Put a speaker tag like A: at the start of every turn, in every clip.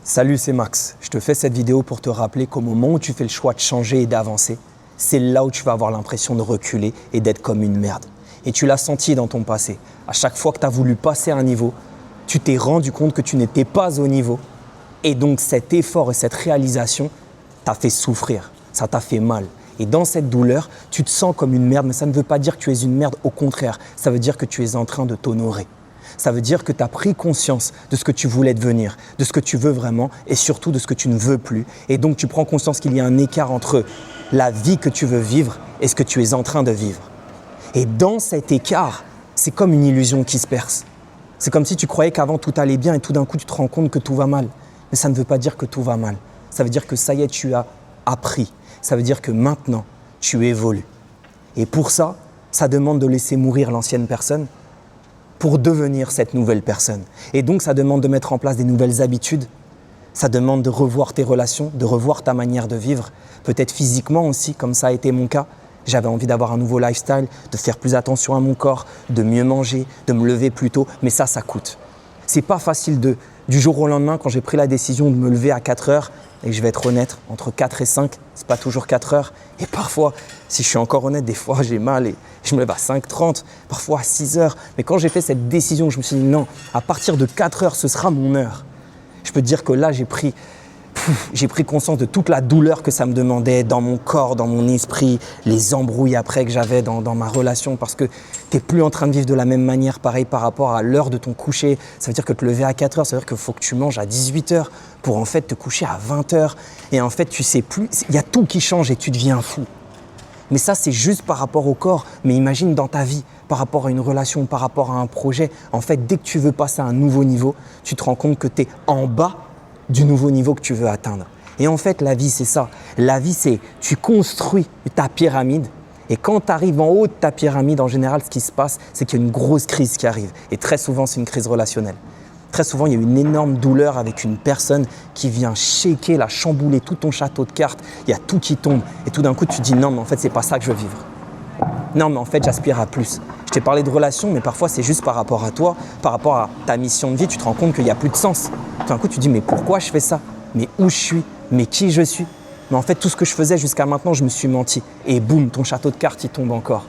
A: Salut, c'est Max. Je te fais cette vidéo pour te rappeler qu'au moment où tu fais le choix de changer et d'avancer, c'est là où tu vas avoir l'impression de reculer et d'être comme une merde. Et tu l'as senti dans ton passé. À chaque fois que tu as voulu passer un niveau, tu t'es rendu compte que tu n'étais pas au niveau. Et donc cet effort et cette réalisation t'a fait souffrir, ça t'a fait mal. Et dans cette douleur, tu te sens comme une merde, mais ça ne veut pas dire que tu es une merde, au contraire, ça veut dire que tu es en train de t'honorer. Ça veut dire que tu as pris conscience de ce que tu voulais devenir, de ce que tu veux vraiment et surtout de ce que tu ne veux plus. Et donc tu prends conscience qu'il y a un écart entre la vie que tu veux vivre et ce que tu es en train de vivre. Et dans cet écart, c'est comme une illusion qui se perce. C'est comme si tu croyais qu'avant tout allait bien et tout d'un coup tu te rends compte que tout va mal. Mais ça ne veut pas dire que tout va mal. Ça veut dire que ça y est, tu as appris. Ça veut dire que maintenant, tu évolues. Et pour ça, ça demande de laisser mourir l'ancienne personne pour devenir cette nouvelle personne. Et donc, ça demande de mettre en place des nouvelles habitudes. Ça demande de revoir tes relations, de revoir ta manière de vivre. Peut-être physiquement aussi, comme ça a été mon cas. J'avais envie d'avoir un nouveau lifestyle, de faire plus attention à mon corps, de mieux manger, de me lever plus tôt. Mais ça coûte. C'est pas facile du jour au lendemain, quand j'ai pris la décision de me lever à 4 heures, et je vais être honnête, entre 4 et 5, c'est pas toujours 4 heures. Et parfois, si je suis encore honnête, des fois j'ai mal et je me lève à 5h30, parfois à 6 heures. Mais quand j'ai fait cette décision, je me suis dit non, à partir de 4 heures, ce sera mon heure. Je peux te dire que là, j'ai pris conscience de toute la douleur que ça me demandait dans mon corps, dans mon esprit, les embrouilles après que j'avais dans ma relation parce que tu n'es plus en train de vivre de la même manière, pareil par rapport à l'heure de ton coucher. Ça veut dire que te lever à 4 heures, ça veut dire qu'il faut que tu manges à 18 heures pour en fait te coucher à 20 heures. Et en fait, tu sais plus, il y a tout qui change et tu deviens fou. Mais ça, c'est juste par rapport au corps. Mais imagine dans ta vie, par rapport à une relation, par rapport à un projet. En fait, dès que tu veux passer à un nouveau niveau, tu te rends compte que tu es en bas du nouveau niveau que tu veux atteindre. Et en fait, la vie, c'est ça. La vie, c'est tu construis ta pyramide et quand tu arrives en haut de ta pyramide, en général, ce qui se passe, c'est qu'il y a une grosse crise qui arrive. Et très souvent, c'est une crise relationnelle. Très souvent, il y a une énorme douleur avec une personne qui vient shaker, chambouler tout ton château de cartes. Il y a tout qui tombe. Et tout d'un coup, tu te dis non, mais en fait, c'est pas ça que je veux vivre. Non, mais en fait, j'aspire à plus. Je t'ai parlé de relations, mais parfois, c'est juste par rapport à toi, par rapport à ta mission de vie, tu te rends compte qu'il n'y a plus de sens. Tout d'un coup, tu te dis, mais pourquoi je fais ça? Mais où je suis? Mais qui je suis? Mais en fait, tout ce que je faisais jusqu'à maintenant, je me suis menti. Et boum, ton château de cartes, il tombe encore.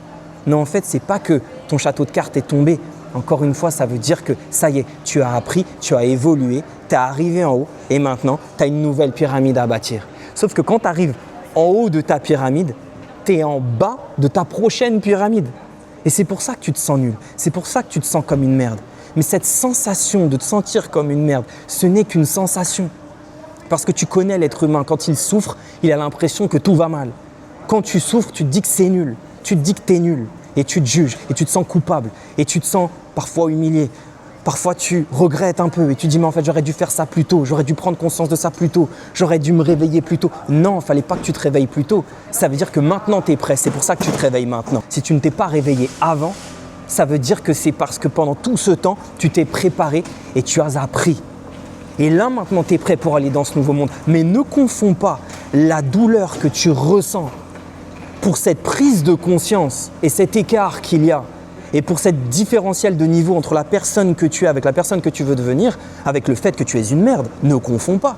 A: Non, en fait, c'est pas que ton château de cartes est tombé. Encore une fois, ça veut dire que ça y est, tu as appris, tu as évolué, tu es arrivé en haut et maintenant, tu as une nouvelle pyramide à bâtir. Sauf que quand tu arrives en haut de ta pyramide, tu es en bas de ta prochaine pyramide. Et c'est pour ça que tu te sens nul. C'est pour ça que tu te sens comme une merde. Mais cette sensation de te sentir comme une merde, ce n'est qu'une sensation. Parce que tu connais l'être humain. Quand il souffre, il a l'impression que tout va mal. Quand tu souffres, tu te dis que c'est nul. Tu te dis que tu es nul. Et tu te juges. Et tu te sens coupable. Et tu te sens parfois humilié. Parfois, tu regrettes un peu. Et tu dis, mais en fait, j'aurais dû faire ça plus tôt. J'aurais dû prendre conscience de ça plus tôt. J'aurais dû me réveiller plus tôt. Non, il ne fallait pas que tu te réveilles plus tôt. Ça veut dire que maintenant, tu es prêt. C'est pour ça que tu te réveilles maintenant. Si tu ne t'es pas réveillé avant, ça veut dire que c'est parce que pendant tout ce temps, tu t'es préparé et tu as appris. Et là, maintenant, tu es prêt pour aller dans ce nouveau monde. Mais ne confonds pas la douleur que tu ressens pour cette prise de conscience et cet écart qu'il y a et pour cette différentiel de niveau entre la personne que tu es avec la personne que tu veux devenir, avec le fait que tu es une merde. Ne confonds pas.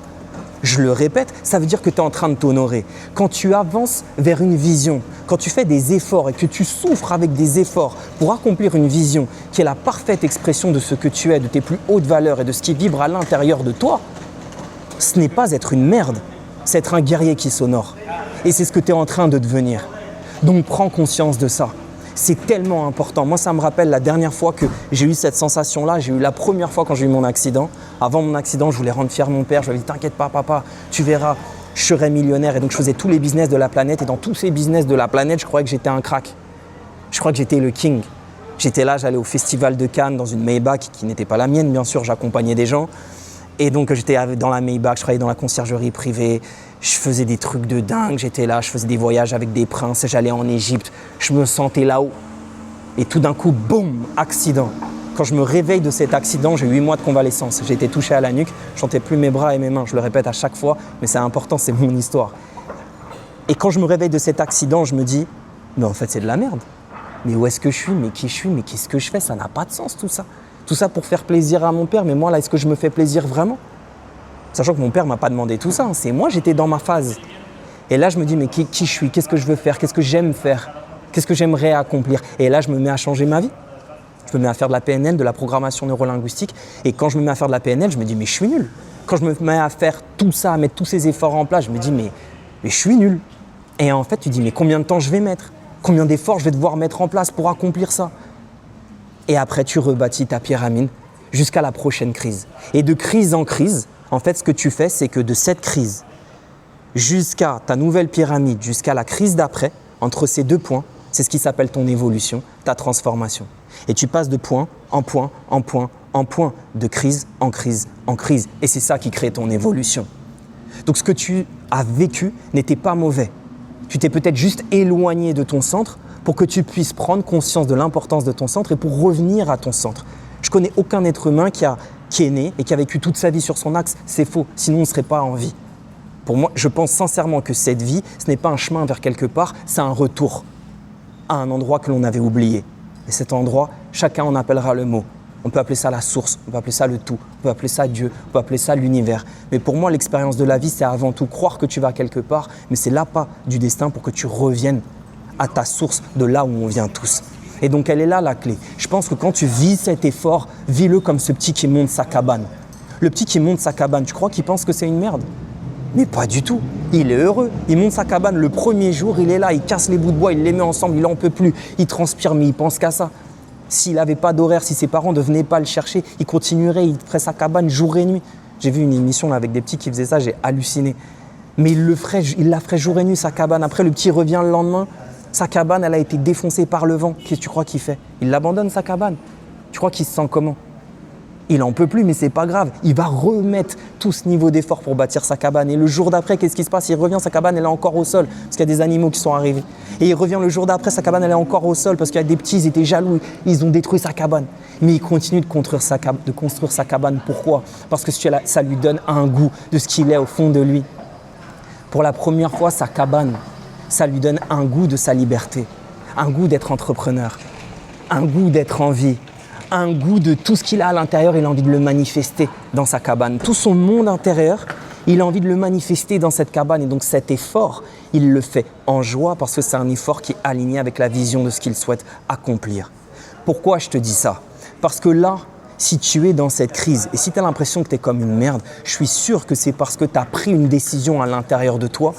A: Je le répète, ça veut dire que tu es en train de t'honorer. Quand tu avances vers une vision, quand tu fais des efforts et que tu souffres avec des efforts pour accomplir une vision qui est la parfaite expression de ce que tu es, de tes plus hautes valeurs et de ce qui vibre à l'intérieur de toi, ce n'est pas être une merde, c'est être un guerrier qui s'honore. Et c'est ce que tu es en train de devenir. Donc prends conscience de ça. C'est tellement important. Moi, ça me rappelle la dernière fois que j'ai eu cette sensation-là. J'ai eu la première fois quand j'ai eu mon accident. Avant mon accident, je voulais rendre fier mon père. Je lui ai dit, t'inquiète pas, papa, tu verras, je serai millionnaire. Et donc, je faisais tous les business de la planète. Et dans tous ces business de la planète, je croyais que j'étais un crack. Je croyais que j'étais le king. J'étais là, j'allais au festival de Cannes dans une Maybach qui n'était pas la mienne, bien sûr. J'accompagnais des gens. Et donc, j'étais dans la Maybach, je travaillais dans la conciergerie privée. Je faisais des trucs de dingue, j'étais là, je faisais des voyages avec des princes, j'allais en Égypte, je me sentais là-haut. Et tout d'un coup, boum, accident. Quand je me réveille de cet accident, j'ai 8 mois de convalescence. J'ai été touché à la nuque, je ne sentais plus mes bras et mes mains. Je le répète à chaque fois, mais c'est important, c'est mon histoire. Et quand je me réveille de cet accident, je me dis, mais en fait, c'est de la merde. Mais où est-ce que je suis? Mais qui je suis? Mais qu'est-ce que je fais? Ça n'a pas de sens tout ça. Tout ça pour faire plaisir à mon père, mais moi là, est-ce que je me fais plaisir vraiment? Sachant que mon père ne m'a pas demandé tout ça, hein. C'est moi, j'étais dans ma phase. Et là, je me dis, mais qui je suis? Qu'est-ce que je veux faire? Qu'est-ce que j'aime faire? Qu'est-ce que j'aimerais accomplir? Et là, je me mets à changer ma vie. Je me mets à faire de la PNL, de la programmation neurolinguistique. Et quand je me mets à faire de la PNL, je me dis, mais je suis nul. Quand je me mets à faire tout ça, à mettre tous ces efforts en place, je me dis, mais je suis nul. Et en fait, tu dis, mais combien de temps je vais mettre? Combien d'efforts je vais devoir mettre en place pour accomplir ça? Et après, tu rebâtis ta pyramide jusqu'à la prochaine crise. Et de crise en crise, en fait, ce que tu fais, c'est que de cette crise jusqu'à ta nouvelle pyramide, jusqu'à la crise d'après, entre ces deux points, c'est ce qui s'appelle ton évolution, ta transformation. Et tu passes de point en point, en point, en point, de crise en crise, en crise. Et c'est ça qui crée ton évolution. Donc ce que tu as vécu n'était pas mauvais. Tu t'es peut-être juste éloigné de ton centre pour que tu puisses prendre conscience de l'importance de ton centre et pour revenir à ton centre. Je connais aucun être humain qui est né et qui a vécu toute sa vie sur son axe. C'est faux, sinon on ne serait pas en vie. Pour moi, je pense sincèrement que cette vie, ce n'est pas un chemin vers quelque part, c'est un retour à un endroit que l'on avait oublié. Et cet endroit, chacun en appellera le mot. On peut appeler ça la source, on peut appeler ça le tout, on peut appeler ça Dieu, on peut appeler ça l'univers. Mais pour moi, l'expérience de la vie, c'est avant tout croire que tu vas quelque part, mais c'est l'appât du destin pour que tu reviennes à ta source de là où on vient tous. Et donc, elle est là la clé. Je pense que quand tu vis cet effort, vis-le comme ce petit qui monte sa cabane. Le petit qui monte sa cabane, tu crois qu'il pense que c'est une merde? Mais pas du tout. Il est heureux. Il monte sa cabane le premier jour, il est là, il casse les bouts de bois, il les met ensemble, il n'en peut plus. Il transpire, mais il pense qu'à ça. S'il n'avait pas d'horaire, si ses parents ne venaient pas le chercher, il continuerait, il ferait sa cabane jour et nuit. J'ai vu une émission là, avec des petits qui faisaient ça, j'ai halluciné. Mais il la ferait jour et nuit, sa cabane. Après, le petit revient le lendemain, sa cabane, elle a été défoncée par le vent. Qu'est-ce que tu crois qu'il fait? Il l'abandonne, sa cabane. Tu crois qu'il se sent comment? Il n'en peut plus, mais c'est pas grave. Il va remettre tout ce niveau d'effort pour bâtir sa cabane. Et le jour d'après, qu'est-ce qui se passe? Il revient, sa cabane, elle est encore au sol, parce qu'il y a des animaux qui sont arrivés. Et il revient le jour d'après, sa cabane, elle est encore au sol, parce qu'il y a des petits, ils étaient jaloux, ils ont détruit sa cabane. Mais il continue de construire sa cabane. Pourquoi? Parce que ça lui donne un goût de ce qu'il est au fond de lui. Pour la première fois, sa cabane, ça lui donne un goût de sa liberté, un goût d'être entrepreneur, un goût d'être en vie. Un goût de tout ce qu'il a à l'intérieur, il a envie de le manifester dans sa cabane. Tout son monde intérieur, il a envie de le manifester dans cette cabane. Et donc cet effort, il le fait en joie parce que c'est un effort qui est aligné avec la vision de ce qu'il souhaite accomplir. Pourquoi je te dis ça? Parce que là, si tu es dans cette crise et si tu as l'impression que tu es comme une merde, je suis sûr que c'est parce que tu as pris une décision à l'intérieur de toi.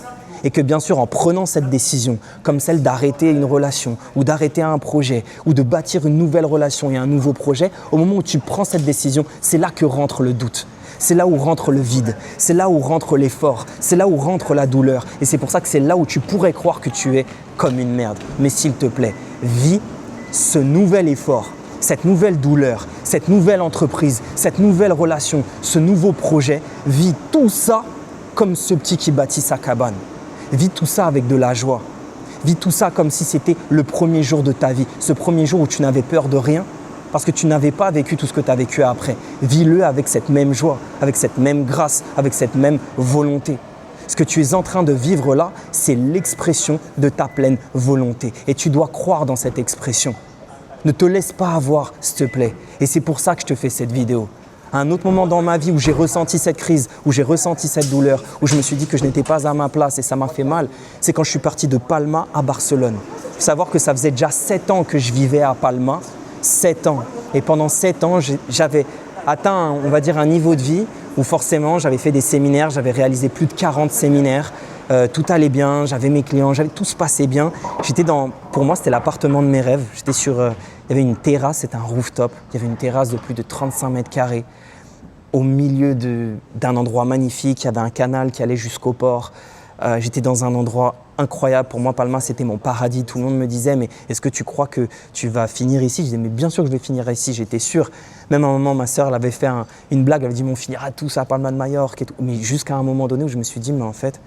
A: Et que bien sûr, en prenant cette décision, comme celle d'arrêter une relation ou d'arrêter un projet ou de bâtir une nouvelle relation et un nouveau projet, au moment où tu prends cette décision, c'est là que rentre le doute. C'est là où rentre le vide, c'est là où rentre l'effort, c'est là où rentre la douleur. Et c'est pour ça que c'est là où tu pourrais croire que tu es comme une merde. Mais s'il te plaît, vis ce nouvel effort, cette nouvelle douleur, cette nouvelle entreprise, cette nouvelle relation, ce nouveau projet, vis tout ça comme ce petit qui bâtit sa cabane. Vis tout ça avec de la joie. Vis tout ça comme si c'était le premier jour de ta vie. Ce premier jour où tu n'avais peur de rien parce que tu n'avais pas vécu tout ce que tu as vécu après. Vis-le avec cette même joie, avec cette même grâce, avec cette même volonté. Ce que tu es en train de vivre là, c'est l'expression de ta pleine volonté. Et tu dois croire dans cette expression. Ne te laisse pas avoir, s'il te plaît. Et c'est pour ça que je te fais cette vidéo. À un autre moment dans ma vie où j'ai ressenti cette crise, où j'ai ressenti cette douleur, où je me suis dit que je n'étais pas à ma place et ça m'a fait mal, c'est quand je suis parti de Palma à Barcelone. Il faut savoir que ça faisait déjà 7 ans que je vivais à Palma, 7 ans. Et pendant 7 ans, j'avais atteint, on va dire, un niveau de vie où forcément j'avais fait des séminaires, j'avais réalisé plus de 40 séminaires, tout allait bien, j'avais mes clients, tout se passait bien. Pour moi, c'était l'appartement de mes rêves. J'étais il y avait une terrasse, c'était un rooftop, il y avait une terrasse de plus de 35 mètres carrés. Au milieu d'un endroit magnifique, il y avait un canal qui allait jusqu'au port. J'étais dans un endroit incroyable. Pour moi, Palma, c'était mon paradis. Tout le monde me disait, mais est-ce que tu crois que tu vas finir ici? Je disais, mais bien sûr que je vais finir ici, j'étais sûr. Même à un moment, ma sœur, elle avait fait une blague, elle avait dit, on finira tous à Palma de Majorque. Et tout. Mais jusqu'à un moment donné où je me suis dit, mais en fait,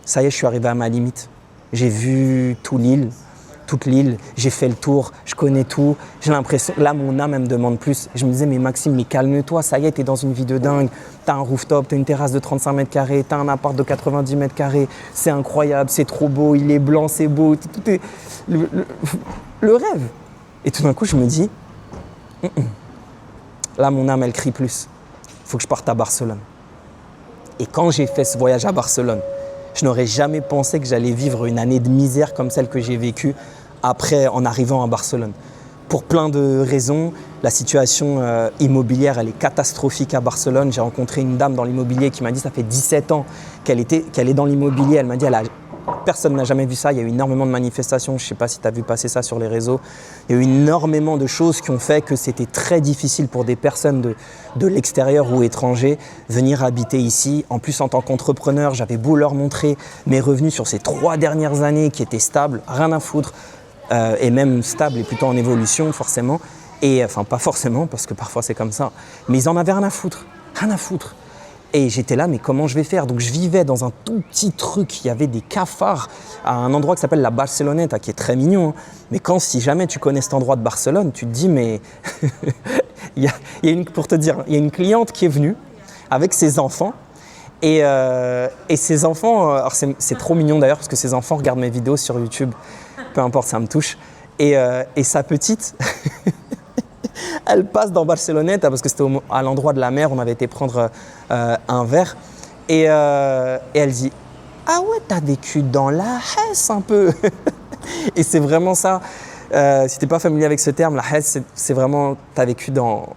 A: ça y est, je suis arrivé à ma limite. J'ai vu toute l'île, j'ai fait le tour, je connais tout. J'ai l'impression, là, mon âme, elle me demande plus. Je me disais, mais Maxime, mais calme-toi, ça y est, t'es dans une vie de dingue. T'as un rooftop, t'as une terrasse de 35 mètres carrés, t'as un appart de 90 mètres carrés. C'est incroyable, c'est trop beau, il est blanc, c'est beau. Tout est le rêve. Et tout d'un coup, je me dis, là, mon âme, elle crie plus. Il faut que je parte à Barcelone. Et quand j'ai fait ce voyage à Barcelone, je n'aurais jamais pensé que j'allais vivre une année de misère comme celle que j'ai vécue après en arrivant à Barcelone. Pour plein de raisons, la situation immobilière, elle est catastrophique à Barcelone. J'ai rencontré une dame dans l'immobilier qui m'a dit ça fait 17 ans qu'elle est dans l'immobilier. Elle m'a dit personne n'a jamais vu ça. Il y a eu énormément de manifestations. Je ne sais pas si tu as vu passer ça sur les réseaux. Il y a eu énormément de choses qui ont fait que c'était très difficile pour des personnes de l'extérieur ou étrangers venir habiter ici. En plus, en tant qu'entrepreneur, j'avais beau leur montrer mes revenus sur ces 3 dernières années qui étaient stables, rien à foutre. Et même stable et plutôt en évolution forcément, et enfin pas forcément parce que parfois c'est comme ça, mais ils en avaient rien à foutre, et j'étais là mais comment je vais faire? Donc je vivais dans un tout petit truc, il y avait des cafards à un endroit qui s'appelle la Barceloneta qui est très mignon, hein. Mais si jamais tu connais cet endroit de Barcelone, tu te dis mais pour te dire, il y a une cliente qui est venue avec ses enfants. Et ces enfants, alors c'est trop mignon d'ailleurs parce que ces enfants regardent mes vidéos sur YouTube, peu importe, ça me touche. Et sa petite, elle passe dans Barceloneta parce que c'était à l'endroit de la mer, on avait été prendre un verre. Et elle dit « Ah ouais, t'as vécu dans la Hesse un peu !» Et c'est vraiment ça, si t'es pas familier avec ce terme, la Hesse, c'est vraiment, t'as vécu dans...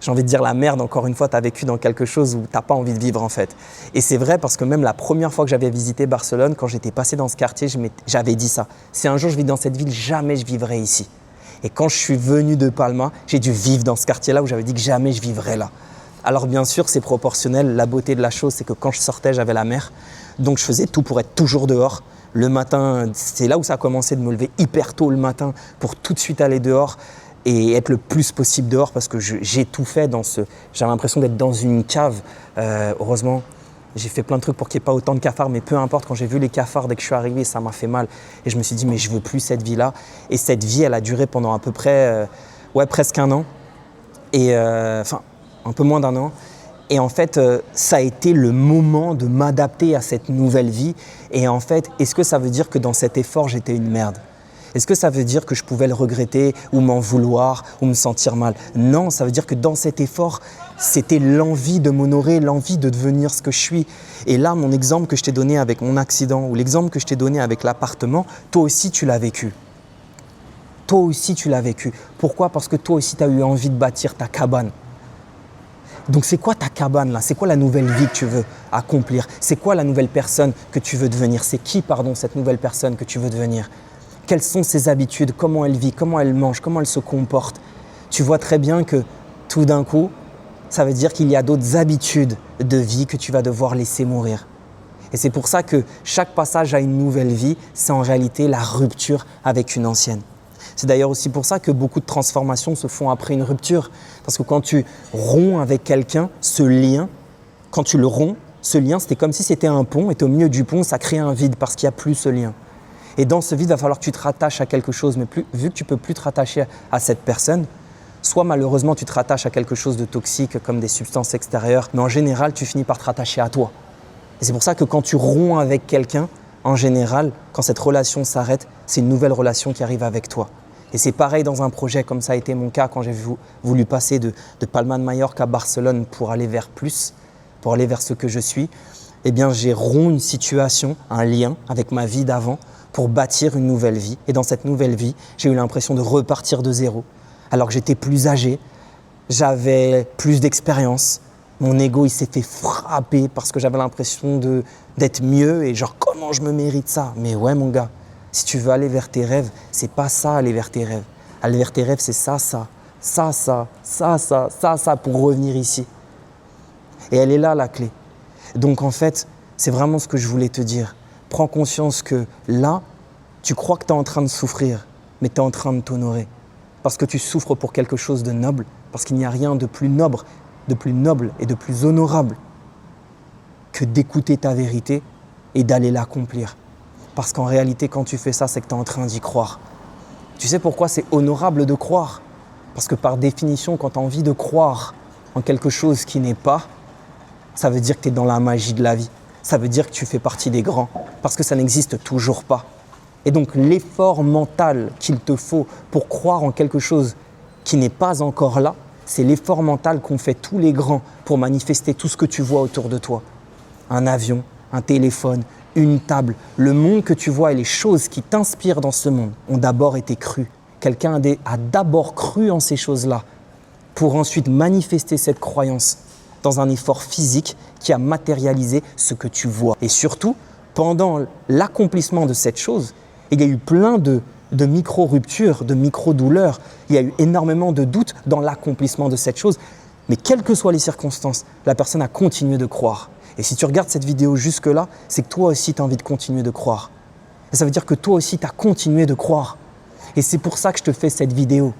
A: J'ai envie de dire la merde, encore une fois, tu as vécu dans quelque chose où tu n'as pas envie de vivre en fait. Et c'est vrai parce que même la première fois que j'avais visité Barcelone, quand j'étais passé dans ce quartier, j'avais dit ça. Si un jour je vis dans cette ville, jamais je vivrai ici. Et quand je suis venu de Palma, j'ai dû vivre dans ce quartier-là où j'avais dit que jamais je vivrais là. Alors bien sûr, c'est proportionnel. La beauté de la chose, c'est que quand je sortais, j'avais la mer. Donc je faisais tout pour être toujours dehors. Le matin, c'est là où ça a commencé de me lever hyper tôt le matin pour tout de suite aller dehors. Et être le plus possible dehors parce que j'ai tout fait j'avais l'impression d'être dans une cave. Heureusement, j'ai fait plein de trucs pour qu'il n'y ait pas autant de cafards, mais peu importe, quand j'ai vu les cafards dès que je suis arrivé, ça m'a fait mal. Et je me suis dit, mais je veux plus cette vie-là. Et cette vie, elle a duré pendant à peu près, presque un an. Et enfin, un peu moins d'un an. Et en fait, ça a été le moment de m'adapter à cette nouvelle vie. Et en fait, est-ce que ça veut dire que dans cet effort, j'étais une merde ? Est-ce que ça veut dire que je pouvais le regretter ou m'en vouloir ou me sentir mal? Non, ça veut dire que dans cet effort, c'était l'envie de m'honorer, l'envie de devenir ce que je suis. Et là, mon exemple que je t'ai donné avec mon accident ou l'exemple que je t'ai donné avec l'appartement, toi aussi tu l'as vécu. Toi aussi tu l'as vécu. Pourquoi? Parce que toi aussi tu as eu envie de bâtir ta cabane. Donc c'est quoi ta cabane là? C'est quoi la nouvelle vie que tu veux accomplir? C'est quoi la nouvelle personne que tu veux devenir? C'est qui, cette nouvelle personne que tu veux devenir? Quelles sont ses habitudes, comment elle vit, comment elle mange, comment elle se comporte. Tu vois très bien que tout d'un coup, ça veut dire qu'il y a d'autres habitudes de vie que tu vas devoir laisser mourir. Et c'est pour ça que chaque passage à une nouvelle vie, c'est en réalité la rupture avec une ancienne. C'est d'ailleurs aussi pour ça que beaucoup de transformations se font après une rupture. Parce que quand tu romps avec quelqu'un, ce lien, quand tu le romps, ce lien, c'était comme si c'était un pont et au milieu du pont, ça crée un vide parce qu'il n'y a plus ce lien. Et dans ce vide, il va falloir que tu te rattaches à quelque chose. Mais vu que tu ne peux plus te rattacher à cette personne, soit malheureusement tu te rattaches à quelque chose de toxique comme des substances extérieures, mais en général, tu finis par te rattacher à toi. Et c'est pour ça que quand tu romps avec quelqu'un, en général, quand cette relation s'arrête, c'est une nouvelle relation qui arrive avec toi. Et c'est pareil dans un projet comme ça a été mon cas quand j'ai voulu passer de Palma de Mallorca à Barcelone pour aller vers plus, pour aller vers ce que je suis. Eh bien, j'ai rompu une situation, un lien avec ma vie d'avant, pour bâtir une nouvelle vie. Et dans cette nouvelle vie, j'ai eu l'impression de repartir de zéro. Alors que j'étais plus âgé, j'avais plus d'expérience. Mon ego, il s'est fait frapper parce que j'avais l'impression d'être mieux et genre, comment je me mérite ça? Mais ouais, mon gars, si tu veux aller vers tes rêves, c'est pas ça, aller vers tes rêves. Aller vers tes rêves, c'est ça pour revenir ici. Et elle est là, la clé. Donc en fait, c'est vraiment ce que je voulais te dire. Prends conscience que là, tu crois que tu es en train de souffrir, mais tu es en train de t'honorer. Parce que tu souffres pour quelque chose de noble, parce qu'il n'y a rien de plus noble et de plus honorable que d'écouter ta vérité et d'aller l'accomplir. Parce qu'en réalité, quand tu fais ça, c'est que tu es en train d'y croire. Tu sais pourquoi c'est honorable de croire? Parce que par définition, quand tu as envie de croire en quelque chose qui n'est pas, ça veut dire que tu es dans la magie de la vie. Ça veut dire que tu fais partie des grands, parce que ça n'existe toujours pas. Et donc l'effort mental qu'il te faut pour croire en quelque chose qui n'est pas encore là, C'est l'effort mental qu'ont fait tous les grands pour manifester tout ce que tu vois autour de toi. Un avion, un téléphone, une table, le monde que tu vois et les choses qui t'inspirent dans ce monde ont d'abord été crues. Quelqu'un a d'abord cru en ces choses-là pour ensuite manifester cette croyance dans un effort physique qui a matérialisé ce que tu vois. Et surtout, pendant l'accomplissement de cette chose, il y a eu plein de micro-ruptures, de micro-douleurs. Il y a eu énormément de doutes dans l'accomplissement de cette chose. Mais quelles que soient les circonstances, la personne a continué de croire. Et si tu regardes cette vidéo jusque-là, c'est que toi aussi tu as envie de continuer de croire. Et ça veut dire que toi aussi tu as continué de croire. Et c'est pour ça que je te fais cette vidéo.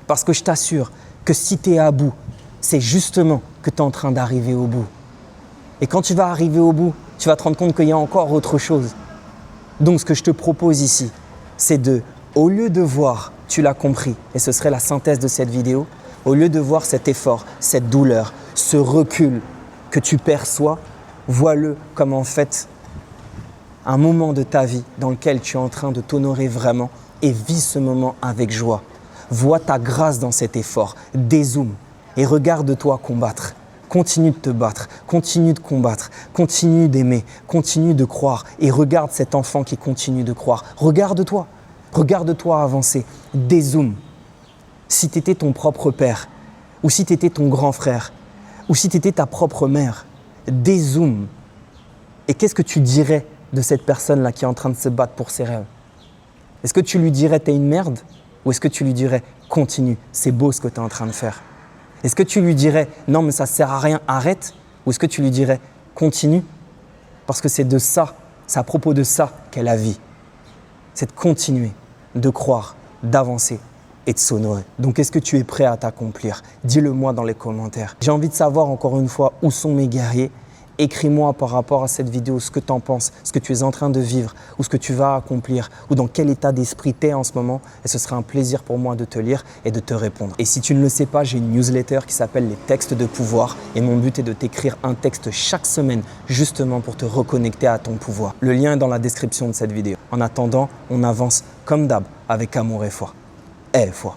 A: Parce que je t'assure que si tu es à bout, c'est justement que tu es en train d'arriver au bout. Et quand tu vas arriver au bout, tu vas te rendre compte qu'il y a encore autre chose. Donc ce que je te propose ici, c'est au lieu de voir, tu l'as compris, et ce serait la synthèse de cette vidéo, au lieu de voir cet effort, cette douleur, ce recul que tu perçois, vois-le comme en fait un moment de ta vie dans lequel tu es en train de t'honorer vraiment et vis ce moment avec joie. Vois ta grâce dans cet effort, dézoome et regarde-toi combattre. Continue de te battre, continue de combattre, continue d'aimer, continue de croire et regarde cet enfant qui continue de croire. Regarde-toi avancer, dézoome. Si tu étais ton propre père ou si tu étais ton grand frère ou si tu étais ta propre mère, dézoome. Et qu'est-ce que tu dirais de cette personne-là qui est en train de se battre pour ses rêves? Est-ce que tu lui dirais t'es une merde ou est-ce que tu lui dirais continue, c'est beau ce que tu es en train de faire? Est-ce que tu lui dirais « non mais ça ne sert à rien, arrête » ou est-ce que tu lui dirais « continue » parce que c'est de ça, c'est à propos de ça qu'est la vie. C'est de continuer, de croire, d'avancer et de s'honorer. Donc est-ce que tu es prêt à t'accomplir? Dis-le moi dans les commentaires. J'ai envie de savoir encore une fois où sont mes guerriers. Écris-moi par rapport à cette vidéo ce que tu en penses, ce que tu es en train de vivre ou ce que tu vas accomplir ou dans quel état d'esprit tu es en ce moment et ce sera un plaisir pour moi de te lire et de te répondre. Et si tu ne le sais pas, j'ai une newsletter qui s'appelle les textes de pouvoir et mon but est de t'écrire un texte chaque semaine justement pour te reconnecter à ton pouvoir. Le lien est dans la description de cette vidéo. En attendant, on avance comme d'hab avec amour et foi. Et foi.